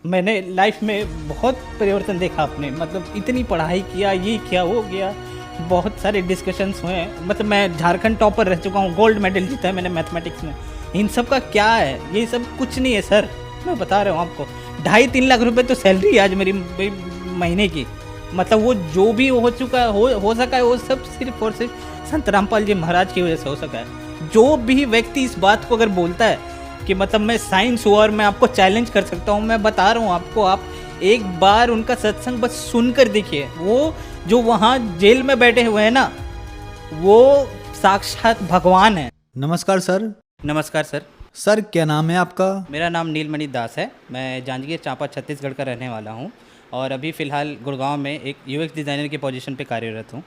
मैंने लाइफ में बहुत परिवर्तन देखा आपने, मतलब इतनी पढ़ाई किया, ये किया वो किया, बहुत सारे डिस्कशंस हुए हैं। मतलब मैं झारखंड टॉपर रह चुका हूँ, गोल्ड मेडल जीता है मैंने मैथमेटिक्स में। इन सब का क्या है? ये सब कुछ नहीं है सर, मैं बता रहा हूँ आपको। 2.5-3 लाख रुपए तो सैलरी है आज मेरी महीने की। मतलब वो जो भी हो चुका हो सका है, वो सब सिर्फ और सिर्फ संत रामपाल जी महाराज की वजह से हो सका है। जो भी व्यक्ति इस बात को अगर बोलता है कि मतलब मैं साइंस हूँ और मैं आपको चैलेंज कर सकता हूँ, मैं बता रहा हूँ आपको, आप एक बार उनका सत्संग बस सुनकर देखिए। वो जो वहाँ जेल में बैठे हुए हैं ना, वो साक्षात भगवान है। नमस्कार सर। नमस्कार सर। सर क्या नाम है आपका? मेरा नाम नीलमणि दास है। मैं जांजगीर चांपा छत्तीसगढ़ का रहने वाला हूँ और अभी फ़िलहाल गुड़गांव में एक यूएक्स डिज़ाइनर की पोजीशन पे कार्यरत हूँ।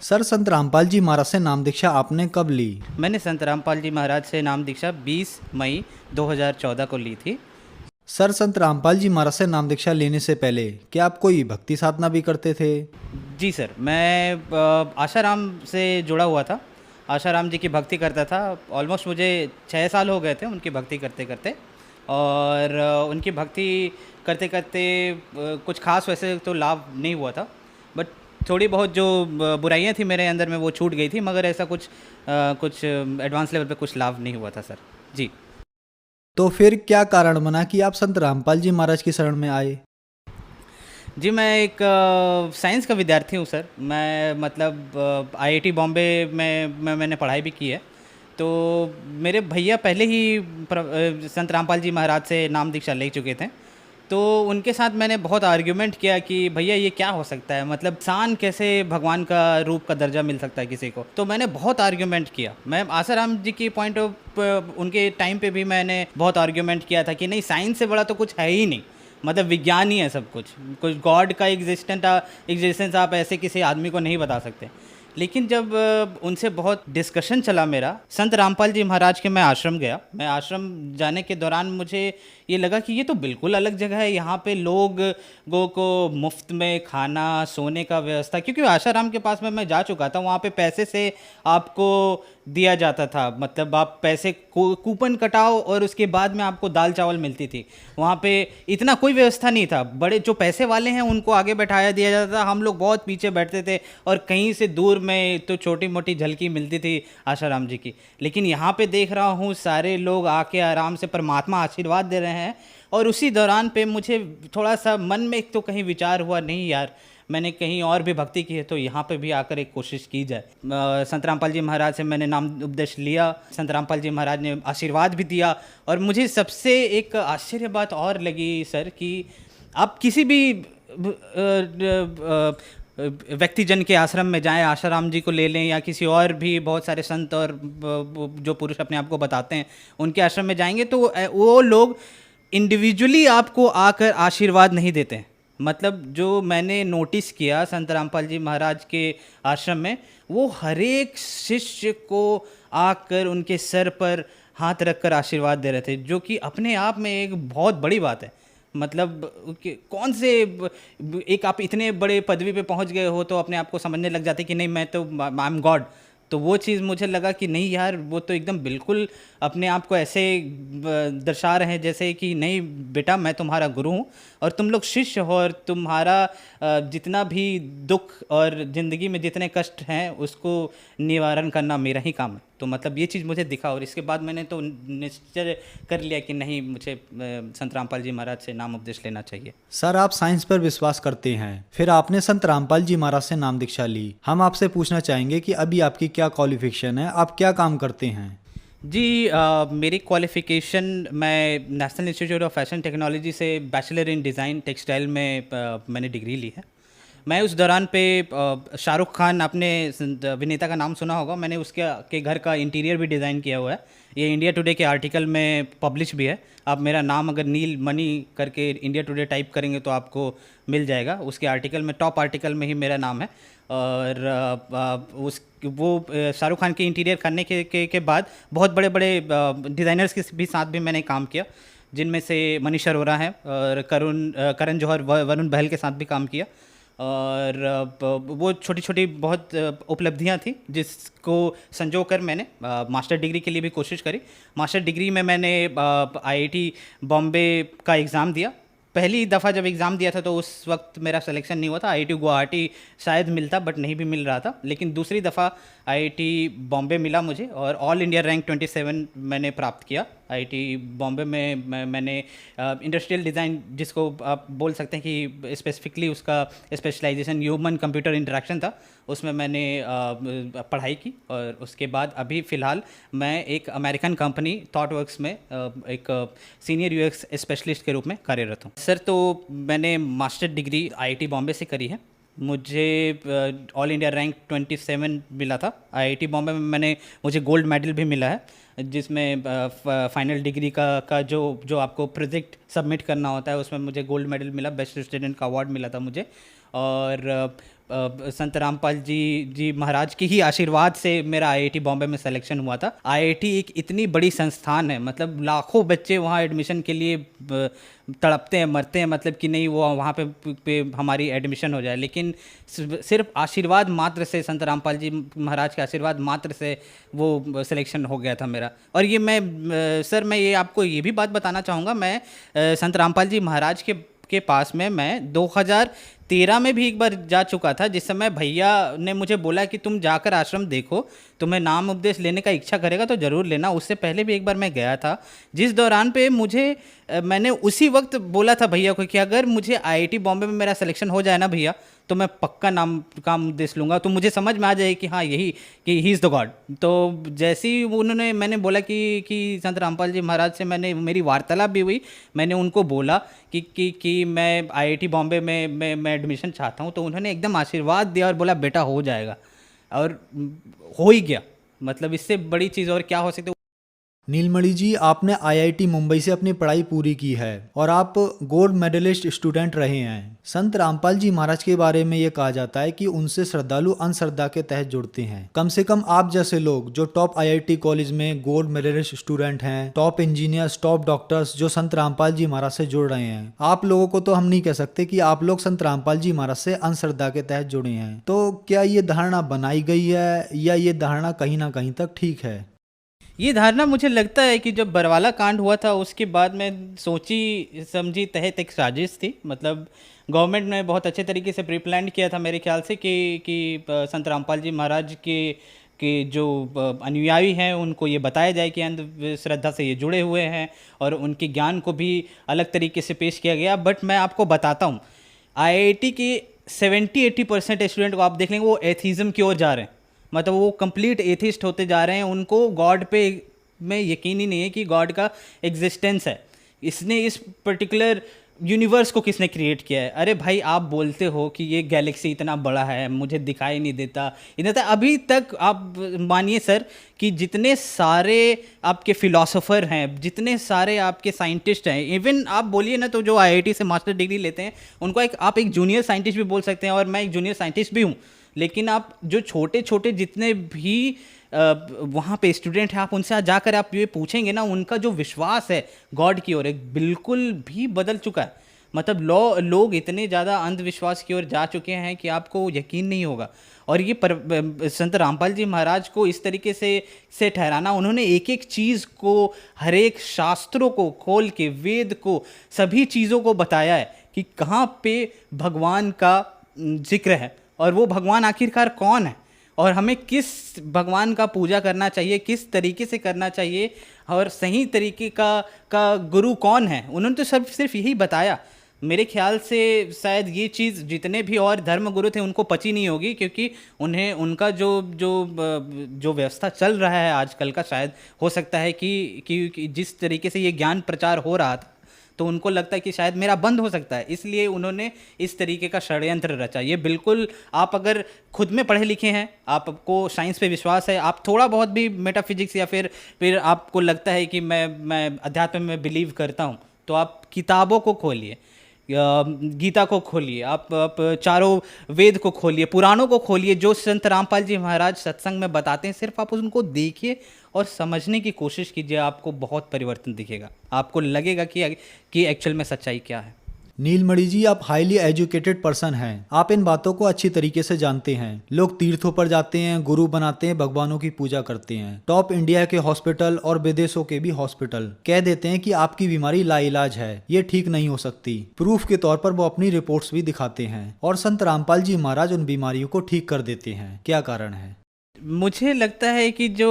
सर संत रामपाल जी महाराज से नाम दीक्षा आपने कब ली? मैंने संत रामपाल जी महाराज से नाम दीक्षा 20 मई 2014 को ली थी। सर संत रामपाल जी महाराज से नाम दीक्षा लेने से पहले क्या आप कोई भक्ति साधना भी करते थे? जी सर, मैं आशाराम से जुड़ा हुआ था। आशाराम जी की भक्ति करता था। ऑलमोस्ट मुझे 6 साल हो गए थे उनकी भक्ति करते करते। और उनकी भक्ति करते करते कुछ खास वैसे तो लाभ नहीं हुआ था, बट थोड़ी बहुत जो बुराइयां थी मेरे अंदर में वो छूट गई थी, मगर ऐसा कुछ एडवांस लेवल पे कुछ लाभ नहीं हुआ था सर। जी। तो फिर क्या कारण बना कि आप संत रामपाल जी महाराज की शरण में आए? जी, मैं एक साइंस का विद्यार्थी हूँ सर। मैं मतलब आईआईटी बॉम्बे में मैंने पढ़ाई भी की है। तो मेरे भैया पहले ही संत रामपाल जी महाराज से नाम दीक्षा ले चुके थे। तो उनके साथ मैंने बहुत आर्ग्यूमेंट किया कि भैया ये क्या हो सकता है, मतलब इंसान कैसे भगवान का रूप का दर्जा मिल सकता है किसी को। तो मैंने बहुत आर्ग्यूमेंट किया। मैं आसाराम जी की पॉइंट ऑफ उनके टाइम पे भी मैंने बहुत आर्ग्यूमेंट किया था कि नहीं, साइंस से बड़ा तो कुछ है ही नहीं, मतलब विज्ञान ही है सब कुछ गॉड का एग्जिस्टेंस आप ऐसे किसी आदमी को नहीं बता सकते। लेकिन जब उनसे बहुत डिस्कशन चला मेरा, संत रामपाल जी महाराज के मैं आश्रम गया। मैं आश्रम जाने के दौरान मुझे ये लगा कि ये तो बिल्कुल अलग जगह है। यहाँ पे लोगों को मुफ्त में खाना सोने का व्यवस्था, क्योंकि आशाराम के पास में मैं जा चुका था, वहाँ पे पैसे से आपको दिया जाता था। मतलब आप पैसे कूपन कटाओ और उसके बाद में आपको दाल चावल मिलती थी। वहाँ पे इतना कोई व्यवस्था नहीं था। बड़े जो पैसे वाले हैं उनको आगे बैठाया दिया जाता था, हम लोग बहुत पीछे बैठते थे और कहीं से दूर में तो छोटी मोटी झलकी मिलती थी आशाराम जी की। लेकिन यहाँ पे देख रहा हूँ सारे लोग आके आराम से परमात्मा आशीर्वाद दे रहे हैं। और उसी दौरान पे मुझे थोड़ा सा मन में एक तो कहीं विचार हुआ, नहीं यार, मैंने कहीं और भी भक्ति की है तो यहाँ पे भी आकर एक कोशिश की जाए। संत रामपाल जी महाराज से मैंने नाम उपदेश लिया। संत रामपाल जी महाराज ने आशीर्वाद भी दिया। और मुझे सबसे एक आश्चर्य बात और लगी सर कि आप किसी भी व्यक्तिजन के आश्रम में जाएं, आशाराम जी को ले लें या किसी और भी बहुत सारे संत और जो पुरुष अपने आप को बताते हैं उनके आश्रम में जाएंगे, तो वो लोग इंडिविजुअली आपको आकर आशीर्वाद नहीं देते हैं। मतलब जो मैंने नोटिस किया संत रामपाल जी महाराज के आश्रम में, वो हर एक शिष्य को आकर उनके सर पर हाथ रखकर आशीर्वाद दे रहे थे, जो कि अपने आप में एक बहुत बड़ी बात है। मतलब कौन से एक आप इतने बड़े पदवी पे पहुंच गए हो तो अपने आप को समझने लग जाते कि नहीं मैं तो आई एम गॉड। तो वो चीज़ मुझे लगा कि नहीं यार, वो तो एकदम बिल्कुल अपने आप को ऐसे दर्शा रहे हैं जैसे कि नहीं बेटा, मैं तुम्हारा गुरु हूँ और तुम लोग शिष्य हो, और तुम्हारा जितना भी दुख और ज़िंदगी में जितने कष्ट हैं उसको निवारण करना मेरा ही काम है। तो मतलब ये चीज़ मुझे दिखा और इसके बाद मैंने तो निश्चय कर लिया कि नहीं, मुझे संत रामपाल जी महाराज से नाम उपदेश लेना चाहिए। सर आप साइंस पर विश्वास करते हैं, फिर आपने संत रामपाल जी महाराज से नाम दीक्षा ली। हम आपसे पूछना चाहेंगे कि अभी आपकी क्या क्वालिफिकेशन है, आप क्या काम करते हैं? जी, मेरी क्वालिफ़िकेशन, मैं national institute of fashion technology से बैचलर इन डिज़ाइन टेक्सटाइल में मैंने डिग्री ली है। मैं उस दौरान पे शाहरुख खान, आपने अभिनेता का नाम सुना होगा, मैंने उसके के घर का इंटीरियर भी डिज़ाइन किया हुआ है। ये इंडिया टुडे के आर्टिकल में पब्लिश भी है। आप मेरा नाम अगर नील मणि करके इंडिया टुडे टाइप करेंगे तो आपको मिल जाएगा। उसके आर्टिकल में, टॉप आर्टिकल में ही मेरा नाम है। और शाहरुख खान के इंटीरियर करने के बाद बहुत बड़े बड़े डिज़ाइनर्स के भी साथ भी मैंने काम किया, जिनमें से मनीष अरोरा हैं और करण जौहर, वरुण बहल के साथ भी काम किया। और वो छोटी छोटी बहुत उपलब्धियां थी जिसको संजो कर मैंने मास्टर डिग्री के लिए भी कोशिश करी। मास्टर डिग्री में मैंने आईआईटी बॉम्बे का एग्ज़ाम दिया पहली दफ़ा जब एग्ज़ाम दिया था तो उस वक्त मेरा सिलेक्शन नहीं हुआ था। आईआईटी गुवाहाटी शायद मिलता बट नहीं भी मिल रहा था, लेकिन दूसरी दफ़ा आईआईटी बॉम्बे मिला मुझे और ऑल इंडिया रैंक 27 मैंने प्राप्त किया। आईआईटी बॉम्बे में मैंने इंडस्ट्रियल डिज़ाइन, जिसको आप बोल सकते हैं कि स्पेसिफिकली उसका स्पेशलाइजेशन ह्यूमन कंप्यूटर इंटरेक्शन था, उसमें मैंने पढ़ाई की। और उसके बाद अभी फ़िलहाल मैं एक अमेरिकन कंपनी थॉटवर्क्स में एक सीनियर यूएक्स स्पेशलिस्ट के रूप में कार्यरत हूँ। सर, तो मैंने मास्टर डिग्री आईआईटी बॉम्बे से करी है। मुझे ऑल इंडिया रैंक 27 मिला था। आईआईटी बॉम्बे में मुझे गोल्ड मेडल भी मिला है, जिसमें फाइनल डिग्री का जो आपको प्रोजेक्ट सबमिट करना होता है उसमें मुझे गोल्ड मेडल मिला, बेस्ट स्टूडेंट का अवार्ड मिला था मुझे। और संत रामपाल जी महाराज के ही आशीर्वाद से मेरा आईआईटी बॉम्बे में सिलेक्शन हुआ था। आईआईटी एक इतनी बड़ी संस्थान है, मतलब लाखों बच्चे वहाँ एडमिशन के लिए तड़पते हैं, मरते हैं, मतलब कि नहीं वो वहाँ पे हमारी एडमिशन हो जाए, लेकिन सिर्फ आशीर्वाद मात्र से, संत रामपाल जी महाराज के आशीर्वाद मात्र से वो सिलेक्शन हो गया था मेरा। और ये सर मैं ये आपको ये भी बात बताना चाहूँगा, मैं संत रामपाल जी महाराज के पास में मैं 2013 में भी एक बार जा चुका था, जिस समय भैया ने मुझे बोला कि तुम जाकर आश्रम देखो, तुम्हें नाम उपदेश लेने का इच्छा करेगा तो ज़रूर लेना। उससे पहले भी एक बार मैं गया था, जिस दौरान पे मैंने उसी वक्त बोला था भैया को कि अगर मुझे आईआईटी बॉम्बे में मेरा सिलेक्शन हो जाए ना भैया, तो मैं पक्का काम उपदेश लूँगा, तो मुझे समझ में आ जाए कि हाँ यही कि ही इज़ द गॉड। तो जैसे ही मैंने बोला कि संत रामपाल जी महाराज से मेरी वार्तालाप भी हुई, मैंने उनको बोला कि मैं आईआईटी बॉम्बे में मैं एडमिशन चाहता हूँ, तो उन्होंने एकदम आशीर्वाद दिया और बोला बेटा हो जाएगा, और हो ही गया। मतलब इससे बड़ी चीज़ और क्या हो सकती है। नीलमणि जी, आपने आईआईटी मुंबई से अपनी पढ़ाई पूरी की है और आप गोल्ड मेडलिस्ट स्टूडेंट रहे हैं। संत रामपाल जी महाराज के बारे में ये कहा जाता है कि उनसे श्रद्धालु अंधश्रद्धा के तहत जुड़ते हैं। कम से कम आप जैसे लोग जो टॉप आईआईटी कॉलेज में गोल्ड मेडलिस्ट स्टूडेंट हैं, टॉप इंजीनियर्स, टॉप डॉक्टर्स जो संत रामपाल जी महाराज से जुड़ रहे हैं, आप लोगों को तो हम नहीं कह सकते कि आप लोग संत रामपाल जी महाराज से अंधश्रद्धा के तहत जुड़े हैं। तो क्या ये धारणा बनाई गई है या ये धारणा कहीं ना कहीं तक ठीक है? ये धारणा मुझे लगता है कि जब बरवाला कांड हुआ था उसके बाद में सोची समझी तहत एक साजिश थी। मतलब गवर्नमेंट ने बहुत अच्छे तरीके से प्री प्लान किया था मेरे ख्याल से कि संत रामपाल जी महाराज के जो अनुयायी हैं उनको ये बताया जाए कि अंधश्रद्धा से ये जुड़े हुए हैं, और उनके ज्ञान को भी अलग तरीके से पेश किया गया। बट मैं आपको बताता हूँ, आईआईटी के 70-80% स्टूडेंट को आप देख लेंगे वो एथीज़म की ओर जा रहे हैं, मतलब वो कंप्लीट एथिस्ट होते जा रहे हैं। उनको गॉड पे में यकीन ही नहीं है कि गॉड का एग्जिस्टेंस है, इसने इस पर्टिकुलर यूनिवर्स को किसने क्रिएट किया है। अरे भाई, आप बोलते हो कि ये गैलेक्सी इतना बड़ा है, मुझे दिखाई नहीं देता, इतना अभी तक आप मानिए सर कि जितने सारे आपके फिलोसोफर हैं, जितने सारे आपके साइंटिस्ट हैं, इवन आप बोलिए ना तो जो आईआईटी से मास्टर डिग्री लेते हैं उनको आप एक जूनियर साइंटिस्ट भी बोल सकते हैं, और मैं एक जूनियर साइंटिस्ट भी हूँ। लेकिन आप जो छोटे छोटे जितने भी वहाँ पे स्टूडेंट हैं, आप उनसे जाकर आप ये पूछेंगे ना, उनका जो विश्वास है गॉड की ओर एक बिल्कुल भी बदल चुका है। मतलब लोग इतने ज़्यादा अंधविश्वास की ओर जा चुके हैं कि आपको यकीन नहीं होगा। और ये संत रामपाल जी महाराज को इस तरीके से ठहराना, उन्होंने एक एक चीज़ को, हर एक शास्त्रों को खोल के, वेद को, सभी चीज़ों को बताया है कि कहाँ पे भगवान का जिक्र है और वो भगवान आखिरकार कौन है, और हमें किस भगवान का पूजा करना चाहिए, किस तरीके से करना चाहिए, और सही तरीके का गुरु कौन है। उन्होंने तो सिर्फ यही बताया। मेरे ख्याल से शायद ये चीज़ जितने भी और धर्म गुरु थे उनको पची नहीं होगी, क्योंकि उन्हें उनका जो व्यवस्था चल रहा है आजकल का, शायद हो सकता है कि जिस तरीके से ये ज्ञान प्रचार हो रहा था तो उनको लगता है कि शायद मेरा बंद हो सकता है, इसलिए उन्होंने इस तरीके का षड्यंत्र रचा। ये बिल्कुल, आप अगर खुद में पढ़े लिखे हैं, आपको साइंस पे विश्वास है, आप थोड़ा बहुत भी मेटाफिजिक्स या फिर आपको लगता है कि मैं अध्यात्म में बिलीव करता हूँ, तो आप किताबों को खोलिए, गीता को खोलिए, आप चारों वेद को खोलिए, पुराणों को खोलिए, जो संत रामपाल जी महाराज सत्संग में बताते हैं, सिर्फ आप उनको देखिए और समझने की कोशिश कीजिए, आपको बहुत परिवर्तन दिखेगा, आपको लगेगा कि एक्चुअल में सच्चाई क्या है। नीलमणि जी, आप हाईली एजुकेटेड पर्सन हैं। आप इन बातों को अच्छी तरीके से जानते हैं। लोग तीर्थों पर जाते हैं, गुरु बनाते हैं, भगवानों की पूजा करते हैं। टॉप इंडिया के हॉस्पिटल और विदेशों के भी हॉस्पिटल कह देते हैं कि आपकी बीमारी लाइलाज है, ये ठीक नहीं हो सकती। प्रूफ के तौर पर वो अपनी रिपोर्ट्स भी दिखाते हैं और संत रामपाल जी महाराज उन बीमारियों को ठीक कर देते हैं। क्या कारण है? मुझे लगता है कि जो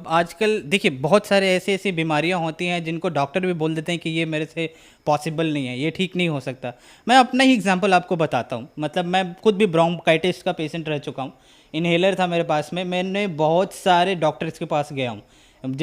आजकल देखिए बहुत सारे ऐसी ऐसी बीमारियां होती हैं जिनको डॉक्टर भी बोल देते हैं कि ये मेरे से पॉसिबल नहीं है, ये ठीक नहीं हो सकता। मैं अपना ही एग्जांपल आपको बताता हूँ। मतलब मैं खुद भी ब्रोंकाइटिस का पेशेंट रह चुका हूँ। इन्हेलर था मेरे पास में, मैंने बहुत सारे डॉक्टर्स के पास गया हूँ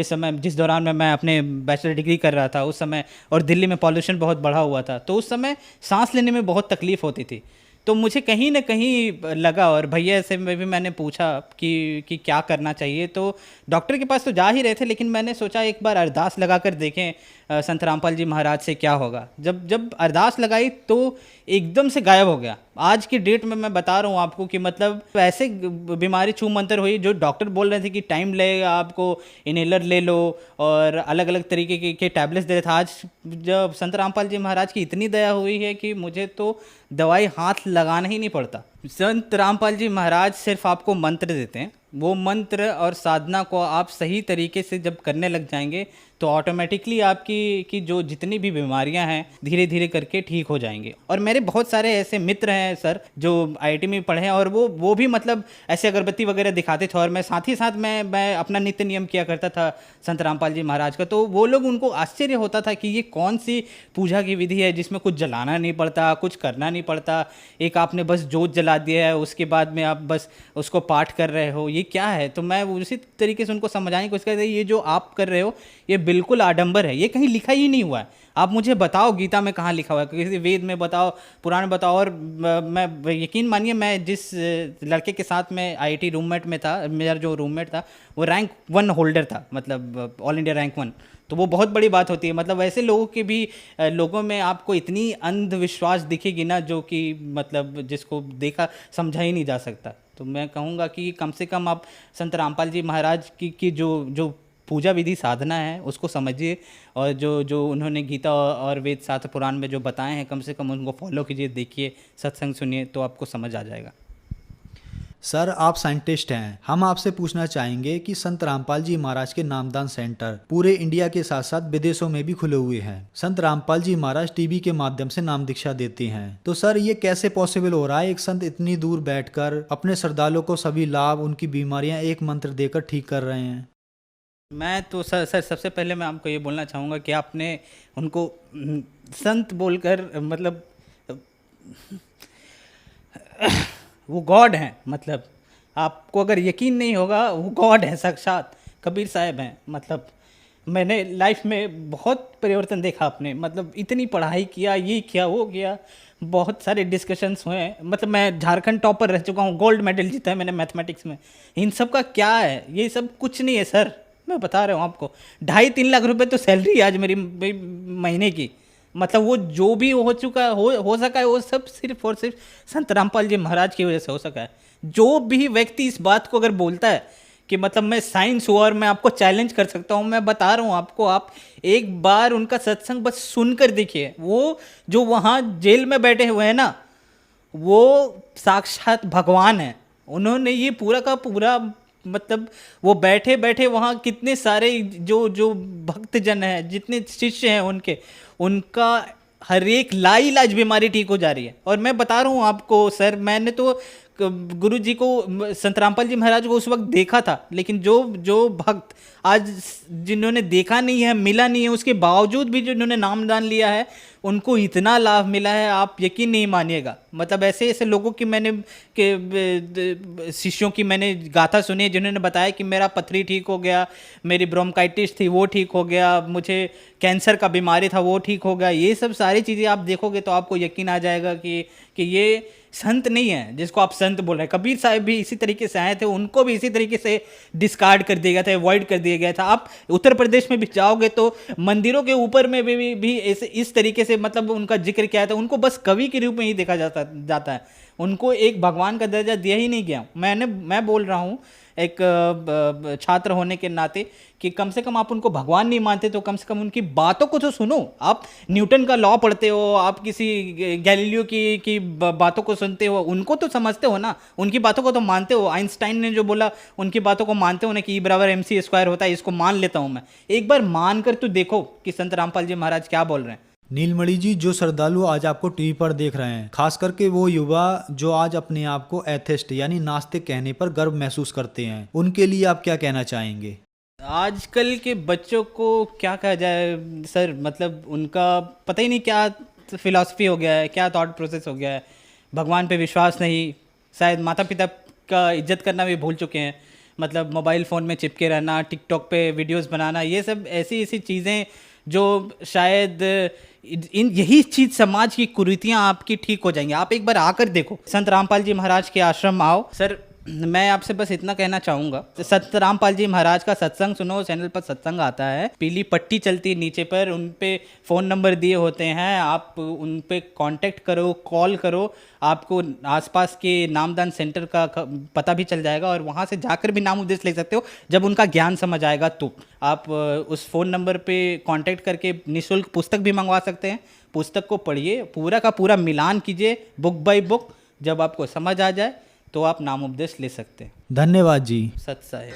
जिस दौरान मैं अपने बैचलर डिग्री कर रहा था उस समय, और दिल्ली में पॉल्यूशन बहुत बढ़ा हुआ था, तो उस समय सांस लेने में बहुत तकलीफ़ होती थी। तो मुझे कहीं ना कहीं लगा, और भैया से मैं भी मैंने पूछा कि क्या करना चाहिए। तो डॉक्टर के पास तो जा ही रहे थे, लेकिन मैंने सोचा एक बार अरदास लगा कर देखें संत रामपाल जी महाराज से क्या होगा। जब जब अरदास लगाई तो एकदम से गायब हो गया। आज की डेट में मैं बता रहा हूँ आपको कि मतलब ऐसे बीमारी छू मंतर हुई जो डॉक्टर बोल रहे थे कि टाइम लगेगा, आपको इनहेलर ले लो और अलग अलग तरीके के टैबलेट्स दे रहे थे। आज जब संत रामपाल जी महाराज की इतनी दया हुई है कि मुझे तो दवाई हाथ लगाना ही नहीं पड़ता। संत रामपाल जी महाराज सिर्फ आपको मंत्र देते हैं। वो मंत्र और साधना को आप सही तरीके से जब करने लग जाएंगे तो ऑटोमेटिकली आपकी की जो जितनी भी बीमारियां हैं धीरे धीरे करके ठीक हो जाएंगे। और मेरे बहुत सारे ऐसे मित्र हैं सर जो आईआईटी में पढ़े हैं, और वो भी मतलब ऐसे अगरबत्ती वगैरह दिखाते थे, और मैं साथ ही साथ मैं अपना नित्य नियम किया करता था संत रामपाल जी महाराज का। तो वो लोग, उनको आश्चर्य होता था कि ये कौन सी पूजा की विधि है जिसमें कुछ जलाना नहीं पड़ता, कुछ करना नहीं पड़ता, एक आपने बस जोत जला दिया है, उसके बाद में आप बस उसको पाठ कर रहे हो, ये क्या है। तो मैं उसी तरीके से उनको समझाने की कोशिश करता, ये जो आप कर रहे हो ये बिल्कुल आडंबर है, ये कहीं लिखा ही नहीं हुआ है। आप मुझे बताओ गीता में कहाँ लिखा हुआ है, किसी वेद में बताओ, पुराण बताओ। और मैं यकीन मानिए, मैं जिस लड़के के साथ में आईआईटी रूममेट में था, मेरा जो रूममेट था वो रैंक 1 होल्डर था, मतलब ऑल इंडिया रैंक 1। तो वो बहुत बड़ी बात होती है। मतलब ऐसे लोगों के भी लोगों में आपको इतनी अंधविश्वास दिखेगी ना, जो कि मतलब जिसको देखा समझा ही नहीं जा सकता। तो मैं कहूँगा कि कम से कम आप संत रामपाल जी महाराज की जो पूजा विधि साधना है उसको समझिए, और जो उन्होंने गीता और वेद शास्त्र पुराण में जो बताए हैं कम से कम उनको फॉलो कीजिए, देखिए, सत्संग सुनिए, तो आपको समझ आ जाएगा। सर, आप साइंटिस्ट हैं। हम आपसे पूछना चाहेंगे कि संत रामपाल जी महाराज के नामदान सेंटर पूरे इंडिया के साथ साथ विदेशों में भी खुले हुए हैं। संत रामपाल जी महाराज टीवी के माध्यम से नाम दीक्षा देते हैं। तो सर, ये कैसे पॉसिबल हो रहा है? एक संत इतनी दूर बैठकर अपने श्रद्धालुओं को सभी लाभ, उनकी बीमारियां एक मंत्र देकर ठीक कर रहे हैं। मैं तो सर सबसे पहले मैं आपको ये बोलना चाहूँगा कि आपने उनको संत बोलकर मतलब वो गॉड हैं। मतलब आपको अगर यकीन नहीं होगा, वो गॉड है साक्षात, कबीर साहब हैं। मतलब मैंने लाइफ में बहुत परिवर्तन देखा अपने, मतलब इतनी पढ़ाई किया, ये किया वो किया, बहुत सारे डिस्कशंस हुए हैं। मतलब मैं झारखंड टॉपर रह चुका हूँ, गोल्ड मेडल जीता है मैंने मैथमेटिक्स में। इन सब का क्या है? ये सब कुछ नहीं है सर, मैं बता रहा हूँ आपको। 2.5-3 लाख रुपए तो सैलरी आज मेरी महीने की। मतलब वो जो भी हो चुका हो सका है, वो सब सिर्फ और सिर्फ संत रामपाल जी महाराज की वजह से हो सका है। जो भी व्यक्ति इस बात को अगर बोलता है कि मतलब मैं साइंस हूँ और मैं आपको चैलेंज कर सकता हूँ, मैं बता रहा हूँ आपको, आप एक बार उनका सत्संग बस सुनकर देखिए। वो जो वहाँ जेल में बैठे हुए हैं ना, वो साक्षात भगवान है। उन्होंने ये पूरा का पूरा, मतलब वो बैठे बैठे वहाँ कितने सारे जो भक्तजन हैं, जितने शिष्य हैं उनके, उनका हर एक लाइलाज बीमारी ठीक हो जा रही है। और मैं बता रहा हूँ आपको सर, मैंने तो गुरु जी को, संत रामपाल जी महाराज को उस वक्त देखा था, लेकिन जो भक्त आज जिन्होंने देखा नहीं है, मिला नहीं है, उसके बावजूद भी जिन्होंने नामदान लिया है, उनको इतना लाभ मिला है, आप यकीन नहीं मानिएगा। मतलब ऐसे ऐसे लोगों की मैंने शिष्यों की मैंने गाथा सुनी है, जिन्होंने बताया कि मेरा पथरी ठीक हो गया, मेरी ब्रोंकाइटिस थी वो ठीक हो गया, मुझे कैंसर का बीमारी था वो ठीक हो गया। ये सब सारी चीज़ें आप देखोगे तो आपको यकीन आ जाएगा कि ये संत नहीं है जिसको आप संत बोल रहे हैं। कबीर साहब भी इसी तरीके से आए थे, उनको भी इसी तरीके से डिस्कार्ड कर दिया गया था, अवॉइड कर दिया गया था। आप उत्तर प्रदेश में भी जाओगे तो मंदिरों के ऊपर में भी इस तरीके से मतलब उनका जिक्र किया था। उनको बस कवि के रूप में ही देखा जाता है, उनको एक भगवान का दर्जा दिया ही नहीं गया। मैं बोल रहा हूँ एक छात्र होने के नाते कि कम से कम आप उनको भगवान नहीं मानते तो कम से कम उनकी बातों को तो सुनो। आप न्यूटन का लॉ पढ़ते हो, आप किसी गैलीलियो की बातों को सुनते हो, उनको तो समझते हो ना, उनकी बातों को तो मानते हो। आइंस्टाइन ने जो बोला उनकी बातों को मानते हो ना कि E = MC² होता है, इसको मान लेता हूँ मैं। एक बार मान कर तो देखो कि संत रामपाल जी महाराज क्या बोल रहे हैं। नीलमणि जी, जो श्रद्धालु आज आपको टीवी पर देख रहे हैं, खास करके वो युवा जो आज अपने आप को एथिस्ट यानी नास्तिक कहने पर गर्व महसूस करते हैं, उनके लिए आप क्या कहना चाहेंगे? आजकल के बच्चों को क्या कहा जाए सर, मतलब उनका पता ही नहीं क्या फिलॉसफी हो गया है, क्या थॉट प्रोसेस हो गया है। भगवान पे विश्वास नहीं, शायद माता पिता का इज्जत करना भी भूल चुके हैं। मतलब मोबाइल फ़ोन में चिपके रहना, टिकटॉक पे वीडियोस बनाना, ये सब ऐसी ऐसी चीज़ें जो शायद यही चीज़ समाज की कुरीतियाँ आपकी ठीक हो जाएंगी। आप एक बार आकर देखो, संत रामपाल जी महाराज के आश्रम आओ। सर मैं आपसे बस इतना कहना चाहूँगा, संत रामपाल जी महाराज का सत्संग सुनो, चैनल पर सत्संग आता है, पीली पट्टी चलती है नीचे पर, उन पे फ़ोन नंबर दिए होते हैं, आप उन पे कांटेक्ट करो, कॉल करो, आपको आसपास के नामदान सेंटर का पता भी चल जाएगा और वहाँ से जाकर भी नाम उपदेश ले सकते हो। जब उनका ज्ञान समझ आएगा तो आप उस फ़ोन नंबर पे कांटेक्ट करके निःशुल्क पुस्तक भी मंगवा सकते हैं। पुस्तक को पढ़िए, पूरा का पूरा मिलान कीजिए बुक बाय बुक, जब आपको समझ आ जाए तो आप नाम उपदेश ले सकते हैं। धन्यवाद जी। सत साहिब।